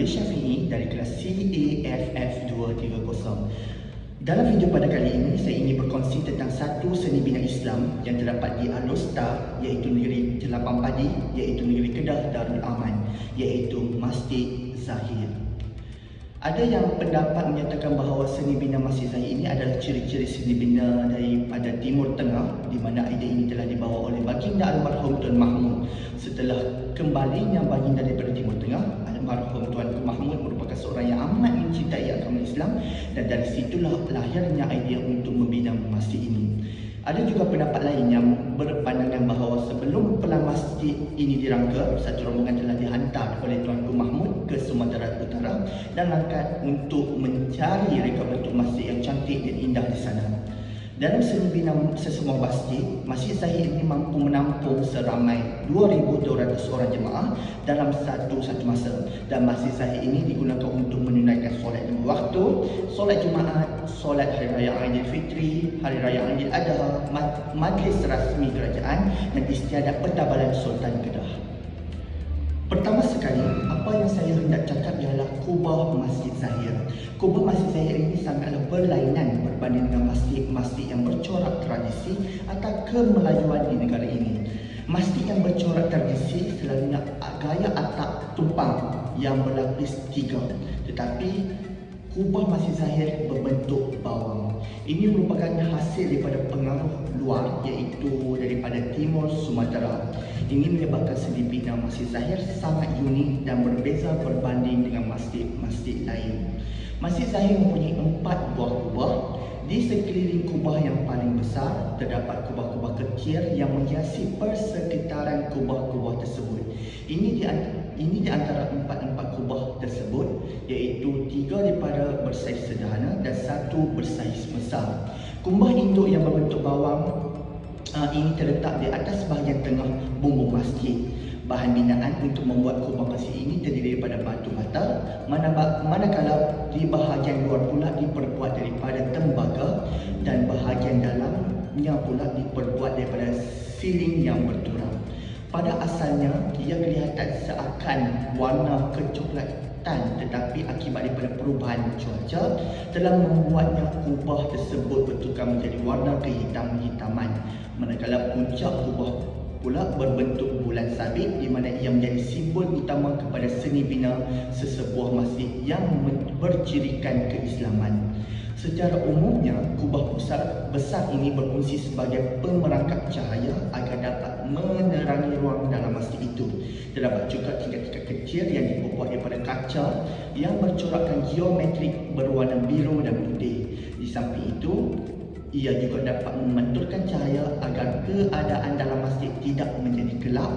Nabil Syafi'i dari kelas CAFF 230. Dalam video pada kali ini, saya ingin berkongsi tentang satu seni bina Islam yang terdapat di Alor-Star, iaitu negeri Jelapang Padi, iaitu negeri Kedah Darul Aman, iaitu Masjid Zahir. Ada yang pendapat menyatakan bahawa seni bina Masjid Zahir ini adalah ciri-ciri seni bina daripada Timur Tengah, di mana idea ini telah dibawa oleh baginda almarhum Tuan Mahmud. Setelah kembalinya baginda daripada Timur Tengah, almarhum Tuanku Mahmud merupakan seorang yang amat mencintai agama Islam, dan dari situlah lahirnya idea untuk membina masjid ini. Ada juga pendapat lain yang berpandangan bahawa sebelum pelan masjid ini dirangka, satu rombongan telah dihantar oleh Tuanku Mahmud ke Sumatera Utara dan langkat untuk mencari reka bentuk masjid yang cantik dan indah di sana. Dalam seni bina sesebuah masjid, Masjid Zahir ini mampu menampung seramai 2,200 orang jemaah dalam satu masa. Dan Masjid Zahir ini digunakan untuk menunaikan solat 5 waktu, solat Jumaat, solat Hari Raya Aidilfitri, Hari Raya Aidil Adha, majlis rasmi kerajaan dan istiadat Pertabalan Sultan Kedah. Pertama sekali, apa yang saya hendak cakap ialah kubah Masjid Zahir. Kubah Masjid Zahir ini sangatlah berlainan berbanding dengan masjid-masjid yang bercorak tradisi atau kemelayuan di negara ini. Masjid yang bercorak tradisi selalunya gaya atap tumpang yang berlapis 3, tetapi kubah Masjid Zahir berbentuk bawang. Ini merupakan hasil daripada pengaruh luar, iaitu daripada Timur Sumatera. Ini menyebabkan seni bina Masjid Zahir sangat unik dan berbeza berbanding dengan masjid-masjid lain. Masjid Zahir mempunyai 4 buah kubah. Di sekeliling kubah yang paling besar, terdapat kubah-kubah kecil yang menghiasi persekitaran kubah-kubah tersebut. Ini di antara 4 kubah tersebut, iaitu 3 daripada bersaiz sederhana dan 1 bersaiz besar. Kubah induk yang berbentuk bawang ini terletak di atas bahagian tengah bumbung masjid. Bahan binaan untuk membuat kubah masjid ini terdiri daripada batu bata, manakala di bahagian luar pula diperbuat daripada tembaga dan bahagian dalamnya pula diperbuat daripada siling yang berturang. Pada asalnya, ia kelihatan seakan warna kecoklatan, tetapi akibat daripada perubahan cuaca telah membuatnya kubah tersebut bertukar menjadi warna kehitam-hitaman. Manakala puncak kubah pula berbentuk bulan sabit, di mana ia menjadi simbol utama kepada seni bina sesebuah masjid yang bercirikan keislaman. Secara umumnya, kubah besar ini berfungsi sebagai pemerangkap cahaya agar dapat menerangi ruang dalam masjid itu. Terdapat juga tingkat-tingkat kecil yang dibuat daripada kaca yang bercorakkan geometrik berwarna biru dan putih. Di samping itu, ia juga dapat memantulkan cahaya agar keadaan dalam masjid tidak menjadi gelap.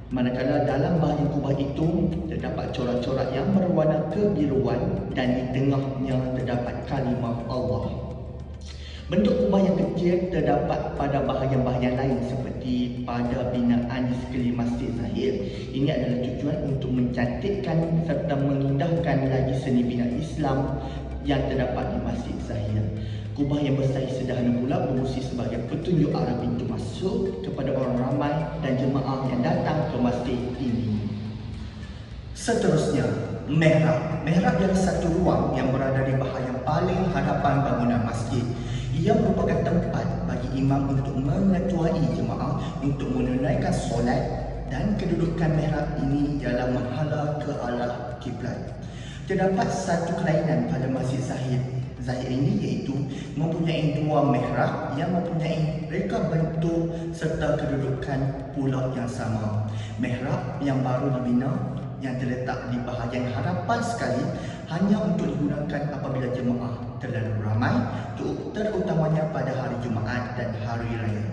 Manakala dalam bahagian kubah itu terdapat corak-corak yang berwarna kebiruan dan di tengahnya terdapat kalimah Allah. Bentuk kubah yang kecil terdapat pada bahagian-bahagian lain seperti pada binaan di sekeliling Masjid Zahir. Ini adalah tujuan untuk mencantikkan serta mengindahkan lagi seni bina Islam yang terdapat di Masjid Zahir. Kubah yang bersaiz sederhana pula berfungsi sebagai petunjuk arah pintu masuk kepada orang ramai dan jemaah yang datang ke masjid ini. Seterusnya, mihrab. Mihrab adalah satu ruang yang berada di bahagian paling hadapan bangunan masjid. Ia merupakan tempat bagi imam untuk mengetuai jemaah untuk menunaikan solat, dan kedudukan mihrab ini ialah menghala ke arah kiblat. Terdapat satu kelainan pada Masjid Zahir ini, iaitu mempunyai 2 mihrab yang mempunyai reka bentuk serta kedudukan pula yang sama. Mihrab yang baru dibina yang terletak di bahagian hadapan sekali hanya untuk digunakan apabila jemaah terlalu ramai, terutamanya pada hari Jumaat dan hari raya.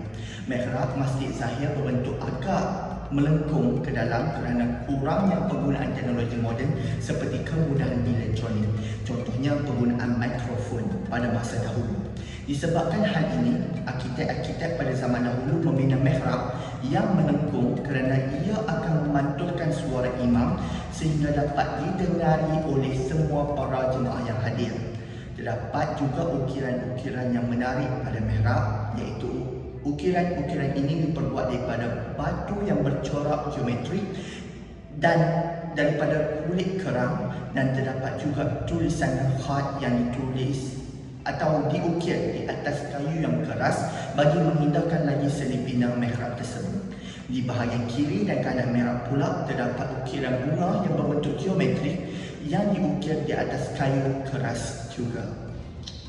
Mihrab Masjid Zahir berbentuk agak melengkung ke dalam kerana kurangnya penggunaan teknologi moden seperti kemudahan elektronik, contohnya penggunaan mikrofon pada masa dahulu. Disebabkan hal ini, arkitek-arkitek pada zaman dahulu membina mihrab yang melengkung kerana ia akan memantulkan suara imam sehingga dapat didengari oleh semua para jemaah yang hadir. Terdapat juga ukiran-ukiran yang menarik pada mihrab, iaitu ukiran-ukiran ini diperbuat daripada batu yang bercorak geometrik dan daripada kulit kerang dan terdapat juga tulisan khat yang ditulis atau diukir di atas kayu yang keras bagi menghindarkan lagi seni bina mihrab tersebut. Di bahagian kiri dan kanan mihrab pula terdapat ukiran bunga yang berbentuk geometrik yang diukir di atas kayu keras juga.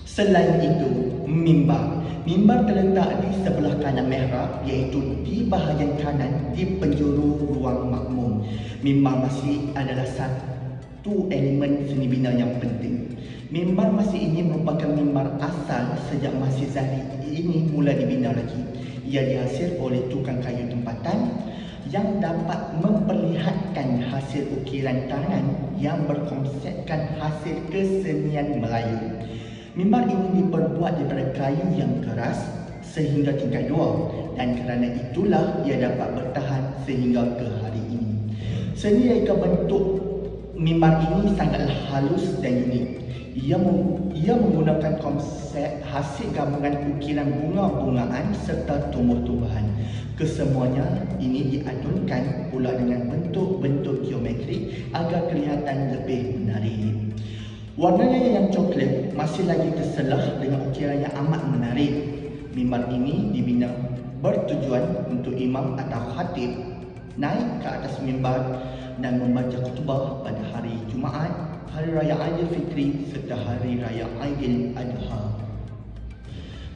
Selain itu, mimbar. Mimbar terletak di sebelah kanan mihrab, iaitu di bahagian kanan di penjuru ruang makmum. Mimbar masjid adalah satu elemen seni bina yang penting. Mimbar masjid ini merupakan mimbar asal sejak Masjid Zahir ini mula dibina lagi. Ia dihasil oleh tukang kayu tempatan yang dapat memperlihatkan hasil ukiran tangan yang berkonsepkan hasil kesenian Melayu. Mimbar ini diperbuat daripada kayu yang keras sehingga tingkat 2 dan kerana itulah ia dapat bertahan sehingga ke hari ini. Seni reka bentuk mimbar ini sangatlah halus dan unik. Ia menggunakan konsep hasil gabungan ukiran bunga-bungaan serta tumbuh-tumbuhan. Kesemuanya ini diadunkan pula dengan bentuk-bentuk geometrik agar kelihatan lebih menarik. Warnanya yang coklat masih lagi terselah dengan ukiran yang amat menarik. Mimbar ini dibina bertujuan untuk imam atau khatib naik ke atas mimbar dan membaca khutbah pada hari Jumaat, Hari Raya Aidilfitri serta Hari Raya Aidil Adha.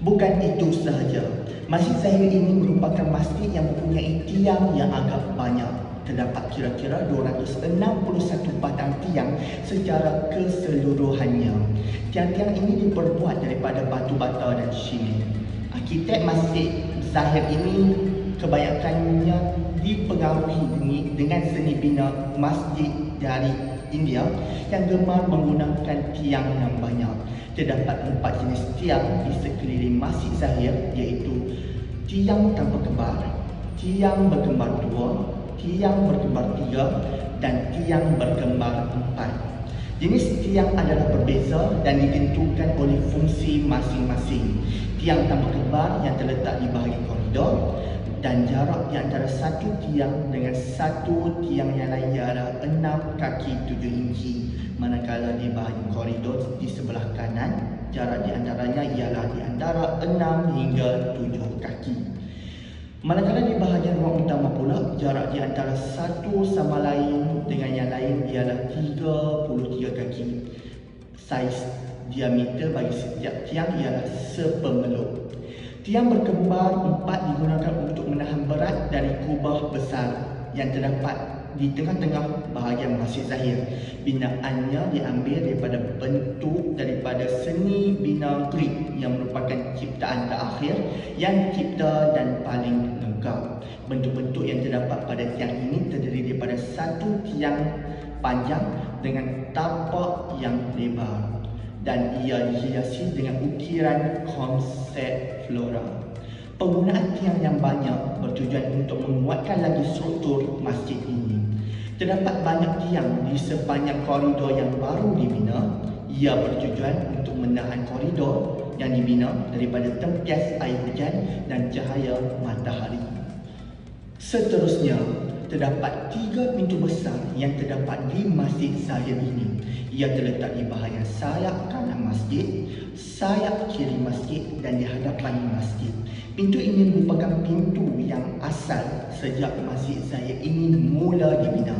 Bukan itu sahaja, Masjid Zahir ini merupakan masjid yang mempunyai tiang yang agak banyak. Terdapat kira-kira 261 batang tiang secara keseluruhannya. Tiang-tiang ini diperbuat daripada batu bata dan syimen. Arkitek Masjid Zahir ini kebanyakannya dipengaruhi dengan seni bina masjid dari India yang gemar menggunakan tiang yang banyak. Terdapat 4 jenis tiang di sekeliling Masjid Zahir, iaitu tiang tanpa kembar, tiang berkembar 2, tiang berkembar 3 dan tiang berkembar 4. Jenis tiang adalah berbeza dan ditentukan oleh fungsi masing-masing. Tiang tanpa kembar yang terletak di bahagian koridor dan jarak di antara satu tiang dengan satu tiang yang lain ialah 6 kaki 7 inci. Manakala di bahagian koridor di sebelah kanan, jarak di antaranya ialah di antara 6 hingga 7 kaki. Manakala di bahagian ruang utama pula, jarak di antara satu sama lain dengan yang lain ialah 33 kaki. Saiz diameter bagi setiap tiang ialah sepemeluk. Tiang berkembar 4 digunakan untuk menahan berat dari kubah besar yang terdapat di tengah-tengah bahagian Masjid Zahir. Binaannya diambil daripada seni bina Greek yang merupakan ciptaan terakhir yang dicipta dan paling lengkap. Bentuk-bentuk yang terdapat pada tiang ini terdiri daripada satu tiang panjang dengan tapak yang lebar dan ia dihiasi dengan ukiran konsep flora. Penggunaan tiang yang banyak bertujuan untuk menguatkan lagi struktur masjid ini. Terdapat banyak tiang di sepanjang koridor yang baru dibina. Ia bertujuan untuk menahan koridor yang dibina daripada tempias air hujan dan cahaya matahari. Seterusnya, terdapat 3 pintu besar yang terdapat di Masjid Zahir ini. Ia terletak di bahagian sayap kanan masjid, sayap kiri masjid dan di hadapan masjid. Pintu ini merupakan pintu yang asal sejak Masjid Zahir ini mula dibina.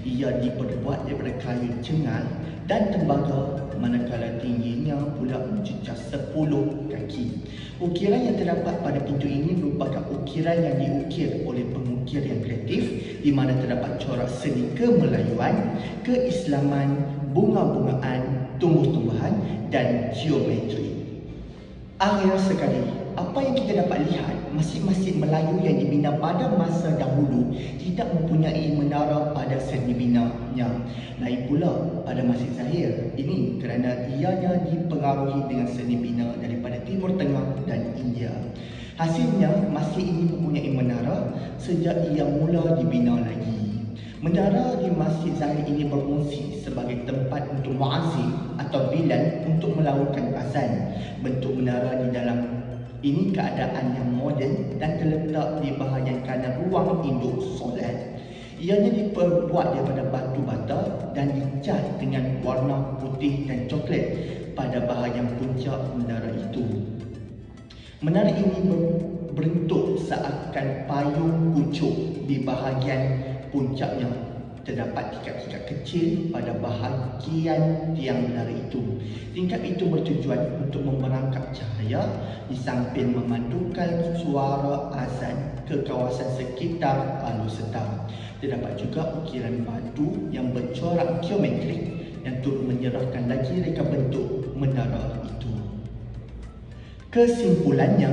Ia diperbuat daripada kayu cengal dan tembaga, manakala tingginya pula mencecah 10 kaki. Ukiran yang terdapat pada pintu ini merupakan ukiran yang diukir oleh pengukir yang kreatif, di mana terdapat corak seni kemelayuan, keislaman, bunga-bungaan, tumbuh-tumbuhan dan geometri. Akhir sekali, apa yang kita dapat lihat, masjid-masjid Melayu yang dibina pada masa dahulu tidak mempunyai menara pada seni binanya. Lain pula pada Masjid Zahir ini kerana ianya dipengaruhi dengan seni bina daripada Timur Tengah dan India. Hasilnya, masjid ini mempunyai menara sejak ia mula dibina lagi. Menara di Masjid Zahir ini berfungsi sebagai tempat untuk muazzin atau bilal untuk melakukan azan. Bentuk menara di dalam ini keadaan yang moden dan terletak di bahagian kanan ruang induk solat. Ianya diperbuat daripada batu bata dan dicat dengan warna putih dan coklat pada bahagian puncak menara itu. Menara ini berbentuk seakan payung kucuk di bahagian puncaknya. Terdapat tingkap-tingkap kecil pada bahagian tiang menara itu. Tingkap itu bertujuan untuk memerangkap cahaya di samping memantulkan suara azan ke kawasan sekitar Alustar. Terdapat juga ukiran batu yang bercorak geometrik yang turut menyerahkan lagi reka bentuk menara itu. Kesimpulannya,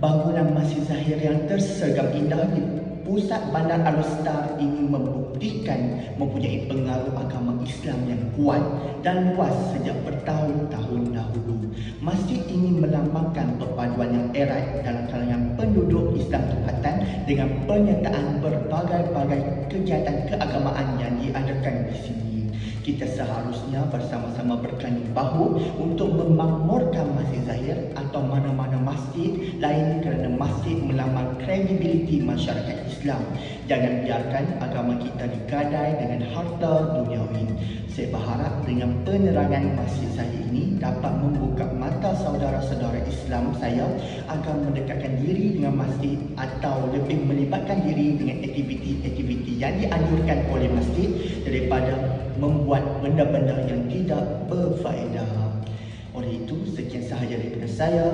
bangunan Masjid Zahir yang tersergap indah di pusat bandar Alustar ini membuktikan mempunyai pengaruh agama Islam yang kuat dan luas sejak bertahun-tahun dahulu. Masjid ini melambangkan perpaduan yang erat dalam kalangan penduduk Islam tempatan dengan penyertaan berbagai-bagai kegiatan keagamaan yang diadakan di sini. Kita seharusnya bersama-sama berkandung bahu untuk memakmurkan Masjid Zahir atau mana-mana masjid lain kerana masjid melambang kredibiliti masyarakat Islam. Jangan biarkan agama kita digadai dengan harta duniawi. Saya berharap dengan penerangan Masjid Zahir ini dapat membuka mata saudara-saudara Islam saya agar mendekatkan diri dengan masjid atau lebih melibatkan diri dengan aktiviti-aktiviti yang dianjurkan oleh masjid daripada membuat benda-benda yang tidak berfaedah. Oleh itu, sekian sahaja daripada saya.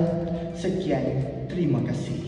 Sekian, terima kasih.